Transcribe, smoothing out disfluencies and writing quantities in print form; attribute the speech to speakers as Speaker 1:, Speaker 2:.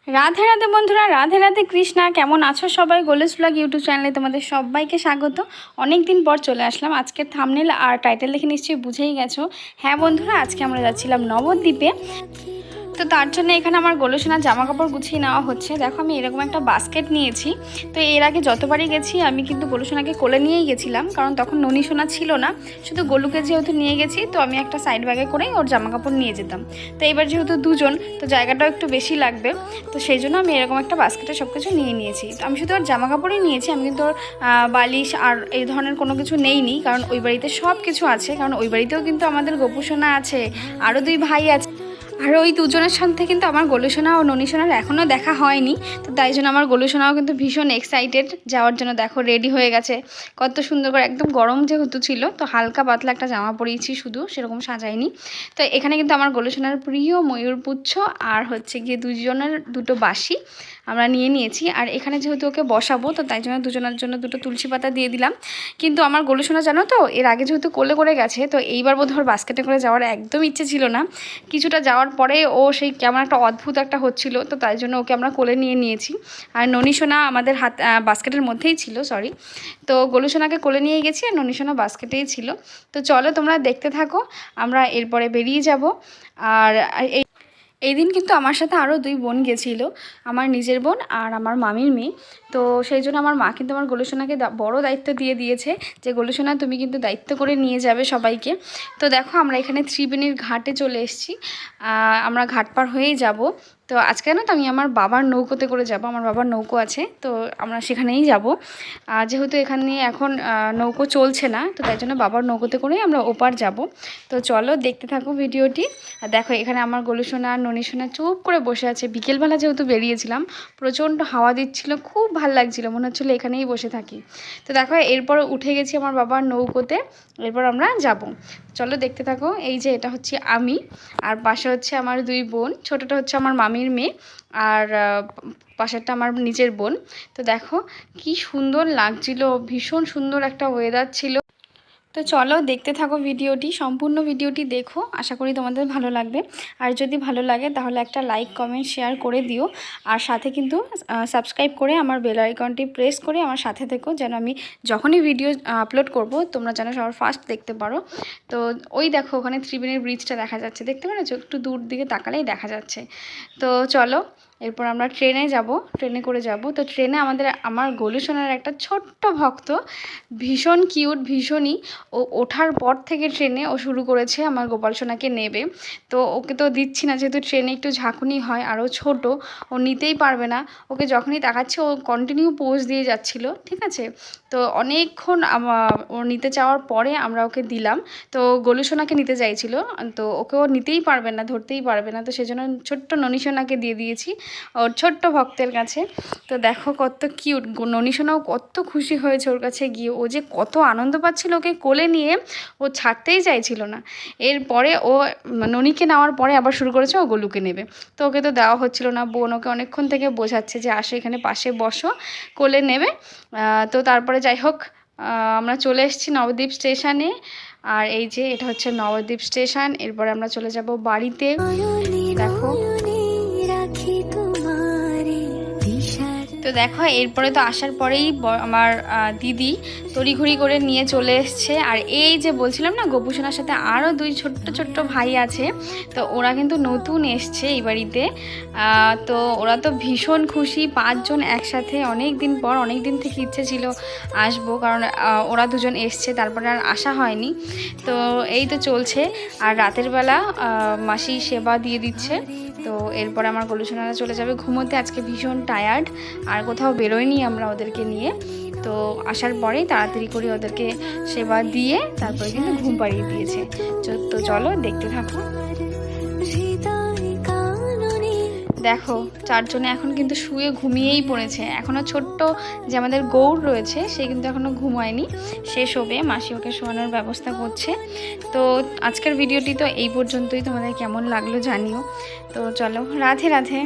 Speaker 1: রাধে রাধে বন্ধুরা, রাধে রাধে কৃষ্ণা। কেমন আছো সবাই? গোলেস ব্লগ ইউটিউব চ্যানেলে তোমাদের সবাইকে স্বাগত। অনেক দিন পর চলে আসলাম। আজকের থাম্বনেল আর টাইটেল দেখে নিশ্চয়ই বুঝেই গেছো। হ্যাঁ বন্ধুরা, আজকে আমরা যাচ্ছিলাম নবদ্বীপে। তো তার জন্য এখানে আমার গোলসোনার জামা কাপড় গুছিয়ে নেওয়া হচ্ছে। দেখো আমি এরকম একটা বাস্কেট নিয়েছি। তো এর আগে যতবারই গেছি আমি কিন্তু গোলসোনাকে কোলে নিয়েই গেছিলাম, কারণ তখন ননিসোনা ছিল না, শুধু গোলুকে যেহেতু নিয়ে গেছি তো আমি একটা সাইড ব্যাগে করে ওর জামা কাপড় নিয়ে যেতাম। তো এবার যেহেতু দুজন, তো জায়গাটাও একটু বেশি লাগবে, তো সেই জন্য আমি এরকম একটা বাস্কেটে সব কিছু নিয়ে নিয়েছি। তো আমি শুধু ওর জামা কাপড়ই নিয়েছি, আমি কিন্তু ওর বালিশ আর এই ধরনের কোনো কিছু নেইনি, কারণ ওই বাড়িতে সব কিছু আছে। কারণ ওই বাড়িতেও কিন্তু আমাদের গোপুসোনা আছে, আরও 2 ভাই আছে। আর ওই দুজনের সাথে কিন্তু আমার গোলুসোনা ও ননিসোনার এখনও দেখা হয়নি। তো তাই জন্য আমার গোলুসোনাও কিন্তু ভীষণ এক্সাইটেড যাওয়ার জন্য। দেখো রেডি হয়ে গেছে কত সুন্দর করে, একদম গরম যেহেতু ছিল তো হালকা পাতলা একটা জামা পরিয়েছি, শুধু সেরকম সাজাইনি। তো এখানে কিন্তু আমার গোলুসোনার প্রিয় ময়ূরপুচ্ছ আর হচ্ছে গিয়ে দুজনের দুটো বাঁশি আমরা নিয়ে নিয়েছি। আর এখানে যেহেতু ওকে বসাবো তো তাই জন্য দুজনের জন্য দুটো তুলসী পাতা দিয়ে দিলাম। কিন্তু আমার গোলুসোনা জানো তো, এর আগে যেহেতু কোলে করে গেছে তো এইবার বোধহয় বাস্কেটে করে যাওয়ার একদম ইচ্ছে ছিল না। কিছুটা যাওয়ার পরে ও সেই কেমন একটা অদ্ভুত একটা হচ্ছিল, তো তাই জন্য ওকে আমরা কোলে নিয়ে নিয়েছি। আর ননিসোনা আমাদের হাত বাস্কেটের মধ্যেই ছিল, সরি। তো গোলুসোনাকে কোলে নিয়ে গেছি আর ননিসোনা বাস্কেটেই ছিল। তো চলো তোমরা দেখতে থাকো, আমরা এরপরে বেরিয়ে যাব। আর এই দিন কিন্তু আমার সাথে আরও 2 বোন গেছিলো, আমার নিজের বোন আর আমার মামির মেয়ে। তো সেই জন্য আমার মা কিন্তু আমার গোলুসোনাকে বড় দায়িত্ব দিয়ে দিয়েছে যে গোলুসোনা তুমি কিন্তু দায়িত্ব করে নিয়ে যাবে সবাইকে। তো দেখো আমরা এখানে ত্রিবেণীর ঘাটে চলে এসেছি, আমরা ঘাট পার হয়েই যাব। তো আজকে না তো আমি আমার বাবার নৌকোতে করে যাব, আমার বাবার নৌকো আছে তো আমরা সেখানেই যাব। যেহেতু এখানে এখন নৌকো চলছে না তো তাই জন্য বাবার নৌকোতে করেই আমরা ওপার যাব। তো চলো দেখতে থাকো ভিডিওটি। আর দেখো এখানে আমার গোলুসোনা আর ননিসোনা চুপ করে বসে আছে। বিকেলবেলা যেহেতু বেরিয়েছিলাম, প্রচণ্ড হাওয়া দিচ্ছিল, খুব ভাল লাগছিল, মনে হচ্ছিলো এখানেই বসে থাকি। তো দেখো এরপর উঠে গেছি আমার বাবার নৌকোতে, এরপর আমরা যাব। চলো দেখতে থাকো। এই যে এটা হচ্ছে আমি, আর পাশে হচ্ছে আমার 2 বোন, ছোটোটা হচ্ছে আমার মামির মেয়ে আর পাশেরটা আমার নিজের বোন। তো দেখো কি সুন্দর লাগছিল, ভীষণ সুন্দর একটা ওয়েদার ছিল। তো চলো দেখতে থাকো ভিডিওটি, সম্পূর্ণ ভিডিওটি দেখো, আশা করি তোমাদের ভালো লাগবে। আর যদি ভালো লাগে তাহলে একটা লাইক কমেন্ট শেয়ার করে দিও। আর সাথে কিন্তু সাবস্ক্রাইব করে আমার বেল আইকনটি প্রেস করে আমার সাথে থেকো, যেন আমি যখনই ভিডিও আপলোড করব তোমরা যেন সবার ফার্স্ট দেখতে পারো। তো ওই দেখো ওখানে ত্রিবেণীর ব্রিজটা দেখা যাচ্ছে, দেখতে পেরেছো? একটু দূর দিকে তাকালেই দেখা যাচ্ছে। তো চলো এরপর আমরা ট্রেনে যাব, ট্রেনে করে যাব। তো ট্রেনে আমার গোলুসোনার একটা ছোট্ট ভক্ত, ভীষণ কিউট, ভীষণই। ও ওঠার পর থেকে ট্রেনে ও শুরু করেছে আমার গোপাল সোনাকে নেবে। তো ওকে তো দিচ্ছি না, যেহেতু ট্রেনে একটু ঝাঁকুনি হয়, আরও ছোট, ও নিতেই পারবে না। ওকে যখনই তাকাচ্ছে ও কন্টিনিউ পোজ দিয়ে যাচ্ছিল, ঠিক আছে? তো অনেকক্ষণ ও নিতে চাওয়ার পরে আমরা ওকে দিলাম। তো গোলুসোনাকে নিতে চাইছিল, তো ওকেও নিতেই পারবে না, ধরতেই পারবে না, তো সেজন্য ছোট্ট ননিসোনাকে দিয়ে দিয়েছি ওর ছোট্ট ভক্তের কাছে। তো দেখো কত কিউট, ননিসোনাও কত খুশি হয়েছে ওর কাছে গিয়ে, ও যে কত আনন্দ পাচ্ছিল ওকে কোলে নিয়ে, ও ছাড়তেই চাইছিল না। এরপরে ও ননিকে নেওয়ার পরে আবার শুরু করেছে ও গোলুকে নেবে। তো ওকে তো দেওয়া হচ্ছিল না, বোন ওকে অনেকক্ষণ থেকে বোঝাচ্ছে যে আসো এখানে পাশে বসো, কোলে নেবে। তো তারপরে যাই হোক আমরা চলে এসেছি নবদ্বীপ স্টেশনে। আর এই যে এটা হচ্ছে নবদ্বীপ স্টেশন, এরপরে আমরা চলে যাব বাড়িতে। দেখো তো দেখো এরপরে তো আসার পরেই আমার দিদি তড়িঘড়ি করে নিয়ে চলে এসছে। আর এই যে বলছিলাম না গোপুসোনার সাথে আরও 2 ছোট্ট ছোট্ট ভাই আছে, তো ওরা কিন্তু নতুন এসছে এই বাড়িতে। তো ওরা তো ভীষণ খুশি, 5 জন একসাথে, অনেক দিন পর, অনেক দিন থেকে ইচ্ছে ছিল আসবো, কারণ ওরা 2 জন এসছে, তারপরে আর আসা হয়নি। তো এই তো চলছে। আর রাতের বেলা মাসি সেবা দিয়ে দিচ্ছে। তো এরপর আমার গোলুসোনারা চলে যাবে ঘুমোতে, আজকে ভীষণ টায়ার্ড, আর কোথাও বেরোয়নি আমরা ওদেরকে নিয়ে। তো আসার পরেই তাড়াতাড়ি করে ওদেরকে সেবা দিয়ে তারপরে কিন্তু ঘুম পাড়িয়ে দিয়েছে। তো চলো দেখতে থাকো। দেখো 4 জনে এখন কিন্তু শুয়ে ঘুমিয়েই পড়েছে। এখনও ছোট্ট যে আমাদের গৌর রয়েছে সে কিন্তু এখনও ঘুমায়নি, সে শোবে, মাসি ওকে শোয়ানোর ব্যবস্থা করছে। তো আজকের ভিডিওটি তো এই পর্যন্তই, তোমাদের কেমন লাগলো জানিও। তো চলো, রাধে রাধে।